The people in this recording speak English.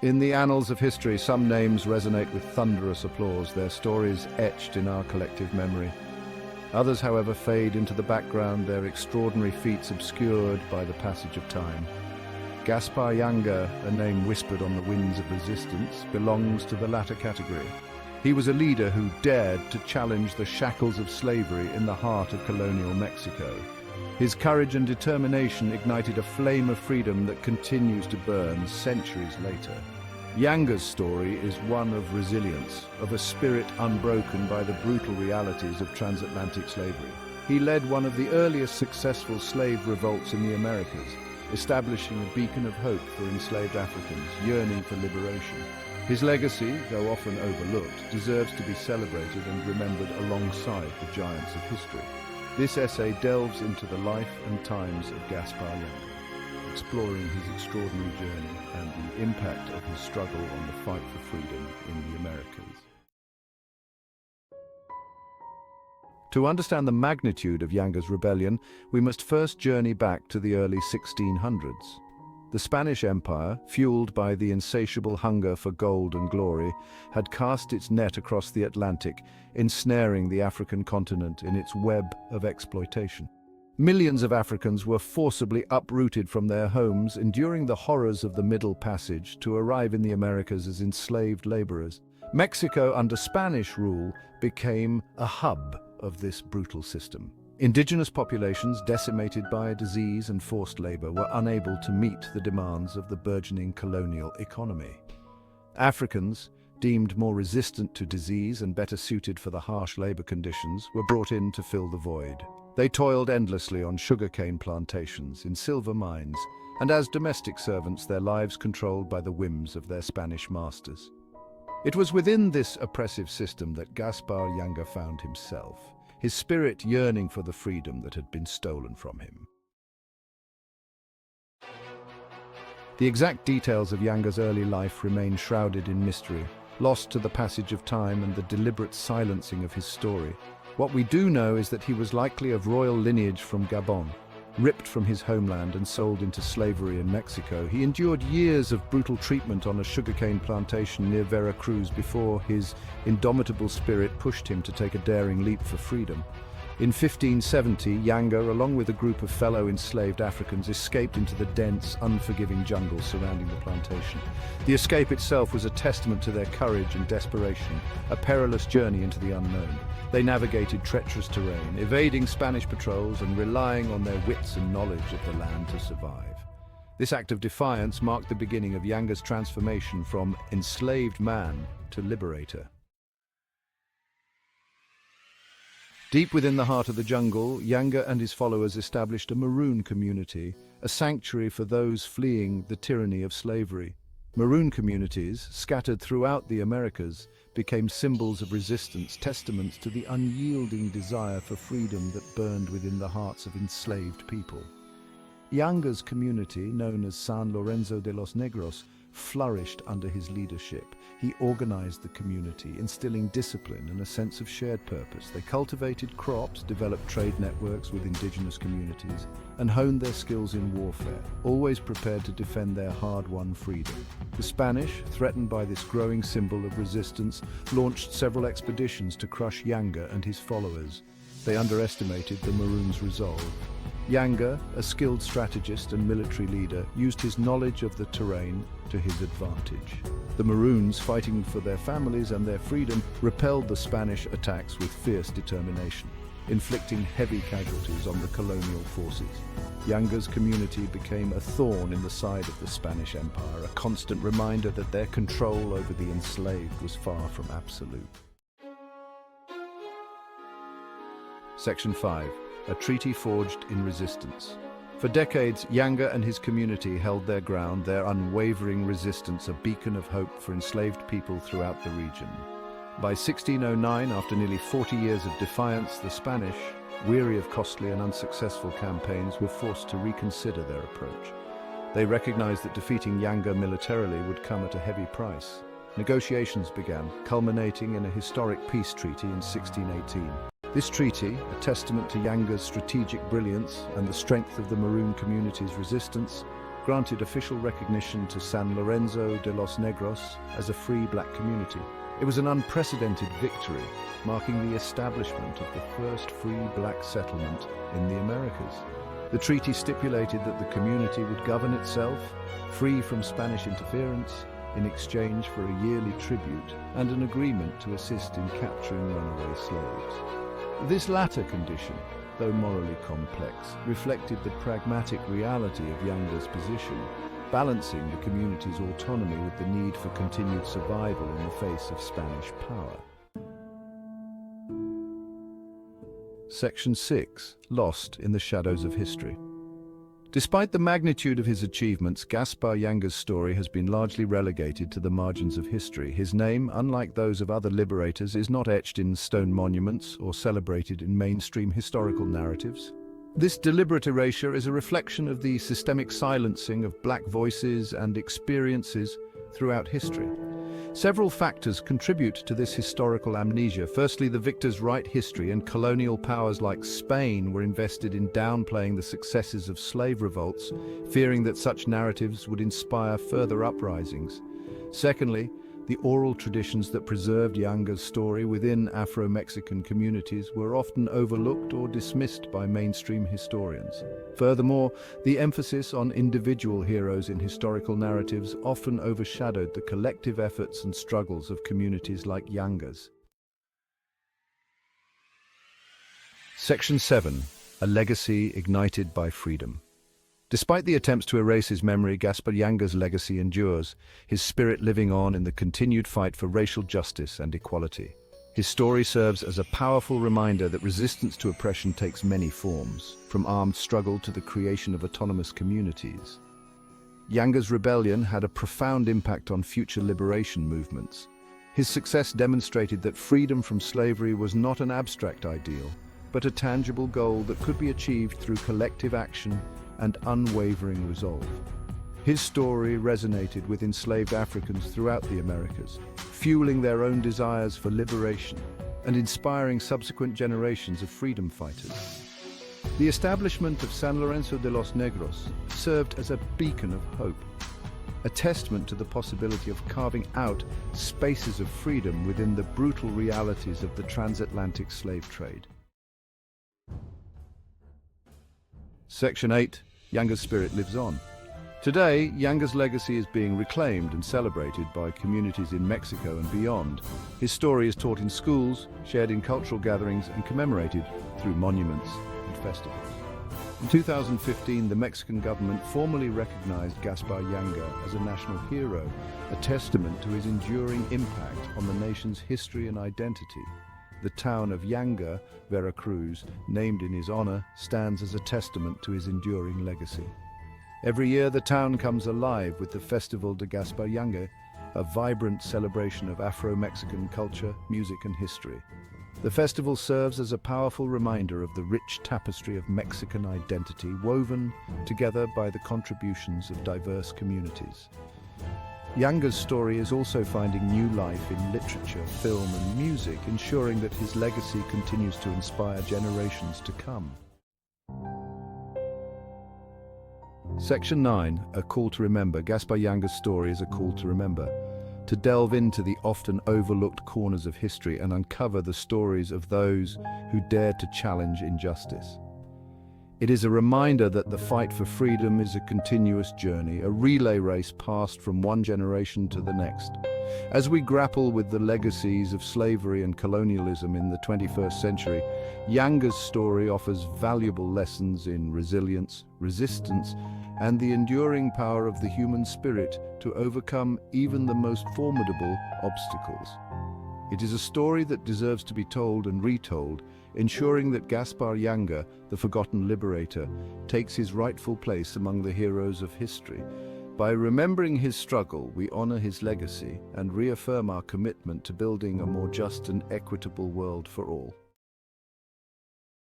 In the annals of history, some names resonate with thunderous applause, their stories etched in our collective memory. Others, however, fade into the background, their extraordinary feats obscured by the passage of time. Gaspar Yanga, a name whispered on the winds of resistance, belongs to the latter category. He was a leader who dared to challenge the shackles of slavery in the heart of colonial Mexico. His courage and determination ignited a flame of freedom that continues to burn centuries later. Yanga's story is one of resilience, of a spirit unbroken by the brutal realities of transatlantic slavery. He led one of the earliest successful slave revolts in the Americas, establishing a beacon of hope for enslaved Africans yearning for liberation. His legacy, though often overlooked, deserves to be celebrated and remembered alongside the giants of history. This essay delves into the life and times of Gaspar Yanga, exploring his extraordinary journey and the impact of his struggle on the fight for freedom in the Americas. To understand the magnitude of Yanga's rebellion, we must first journey back to the early 1600s. The Spanish Empire, fueled by the insatiable hunger for gold and glory, had cast its net across the Atlantic, ensnaring the African continent in its web of exploitation. Millions of Africans were forcibly uprooted from their homes, enduring the horrors of the Middle Passage to arrive in the Americas as enslaved laborers. Mexico, under Spanish rule, became a hub of this brutal system. Indigenous populations, decimated by disease and forced labor, were unable to meet the demands of the burgeoning colonial economy. Africans, deemed more resistant to disease and better suited for the harsh labor conditions, were brought in to fill the void. They toiled endlessly on sugarcane plantations, in silver mines, and as domestic servants, their lives controlled by the whims of their Spanish masters. It was within this oppressive system that Gaspar Yanga found himself, his spirit yearning for the freedom that had been stolen from him. The exact details of Yanga's early life remain shrouded in mystery, lost to the passage of time and the deliberate silencing of his story. What we do know is that he was likely of royal lineage from Gabon. Ripped from his homeland and sold into slavery in Mexico, he endured years of brutal treatment on a sugarcane plantation near Veracruz before his indomitable spirit pushed him to take a daring leap for freedom. In 1570, Yanga, along with a group of fellow enslaved Africans, escaped into the dense, unforgiving jungle surrounding the plantation. The escape itself was a testament to their courage and desperation, a perilous journey into the unknown. They navigated treacherous terrain, evading Spanish patrols and relying on their wits and knowledge of the land to survive. This act of defiance marked the beginning of Yanga's transformation from enslaved man to liberator. Deep within the heart of the jungle, Yanga and his followers established a Maroon community, a sanctuary for those fleeing the tyranny of slavery. Maroon communities, scattered throughout the Americas, became symbols of resistance, testaments to the unyielding desire for freedom that burned within the hearts of enslaved people. Yanga's community, known as San Lorenzo de los Negros, flourished under his leadership. He organized the community, instilling discipline and a sense of shared purpose. They cultivated crops, developed trade networks with indigenous communities, and honed their skills in warfare, always prepared to defend their hard-won freedom. The Spanish, threatened by this growing symbol of resistance, launched several expeditions to crush Yanga and his followers. They underestimated the Maroons' resolve. Yanga, a skilled strategist and military leader, used his knowledge of the terrain to his advantage. The Maroons, fighting for their families and their freedom, repelled the Spanish attacks with fierce determination, inflicting heavy casualties on the colonial forces. Yanga's community became a thorn in the side of the Spanish Empire, a constant reminder that their control over the enslaved was far from absolute. Section 5. A treaty forged in resistance. For decades, Yanga and his community held their ground, their unwavering resistance a beacon of hope for enslaved people throughout the region. By 1609, after nearly 40 years of defiance, the Spanish, weary of costly and unsuccessful campaigns, were forced to reconsider their approach. They recognized that defeating Yanga militarily would come at a heavy price. Negotiations began, culminating in a historic peace treaty in 1618. This treaty, a testament to Yanga's strategic brilliance and the strength of the Maroon community's resistance, granted official recognition to San Lorenzo de los Negros as a free black community. It was an unprecedented victory, marking the establishment of the first free black settlement in the Americas. The treaty stipulated that the community would govern itself, free from Spanish interference, in exchange for a yearly tribute and an agreement to assist in capturing runaway slaves. This latter condition, though morally complex, reflected the pragmatic reality of Yanga's position, balancing the community's autonomy with the need for continued survival in the face of Spanish power. Section 6. Lost in the Shadows of History. Despite the magnitude of his achievements, Gaspar Yanga's story has been largely relegated to the margins of history. His name, unlike those of other liberators, is not etched in stone monuments or celebrated in mainstream historical narratives. This deliberate erasure is a reflection of the systemic silencing of black voices and experiences throughout history. Several factors contribute to this historical amnesia. Firstly, the victor's right history and colonial powers like Spain were invested in downplaying the successes of slave revolts, fearing that such narratives would inspire further uprisings. Secondly, the oral traditions that preserved Yanga's story within Afro-Mexican communities were often overlooked or dismissed by mainstream historians. Furthermore, the emphasis on individual heroes in historical narratives often overshadowed the collective efforts and struggles of communities like Yanga's. Section 7. A Legacy Ignited by Freedom. Despite the attempts to erase his memory, Gaspar Yanga's legacy endures, his spirit living on in the continued fight for racial justice and equality. His story serves as a powerful reminder that resistance to oppression takes many forms, from armed struggle to the creation of autonomous communities. Yanga's rebellion had a profound impact on future liberation movements. His success demonstrated that freedom from slavery was not an abstract ideal, but a tangible goal that could be achieved through collective action and unwavering resolve. His story resonated with enslaved Africans throughout the Americas, fueling their own desires for liberation and inspiring subsequent generations of freedom fighters. The establishment of San Lorenzo de los Negros served as a beacon of hope, a testament to the possibility of carving out spaces of freedom within the brutal realities of the transatlantic slave trade. Section 8. Yanga's spirit lives on. Today, Yanga's legacy is being reclaimed and celebrated by communities in Mexico and beyond. His story is taught in schools, shared in cultural gatherings, and commemorated through monuments and festivals. In 2015, the Mexican government formally recognized Gaspar Yanga as a national hero, a testament to his enduring impact on the nation's history and identity. The town of Yanga, Veracruz, named in his honor, stands as a testament to his enduring legacy. Every year the town comes alive with the Festival de Gaspar Yanga, a vibrant celebration of Afro-Mexican culture, music and history. The festival serves as a powerful reminder of the rich tapestry of Mexican identity woven together by the contributions of diverse communities. Yanga's story is also finding new life in literature, film and music, ensuring that his legacy continues to inspire generations to come. Section 9. A Call to Remember. Gaspar Yanga's story is a call to remember, to delve into the often overlooked corners of history and uncover the stories of those who dared to challenge injustice. It is a reminder that the fight for freedom is a continuous journey, a relay race passed from one generation to the next. As we grapple with the legacies of slavery and colonialism in the 21st century, Yanga's story offers valuable lessons in resilience, resistance, and the enduring power of the human spirit to overcome even the most formidable obstacles. It is a story that deserves to be told and retold, ensuring that Gaspar Yanga, the forgotten liberator, takes his rightful place among the heroes of history. By remembering his struggle, we honor his legacy and reaffirm our commitment to building a more just and equitable world for all.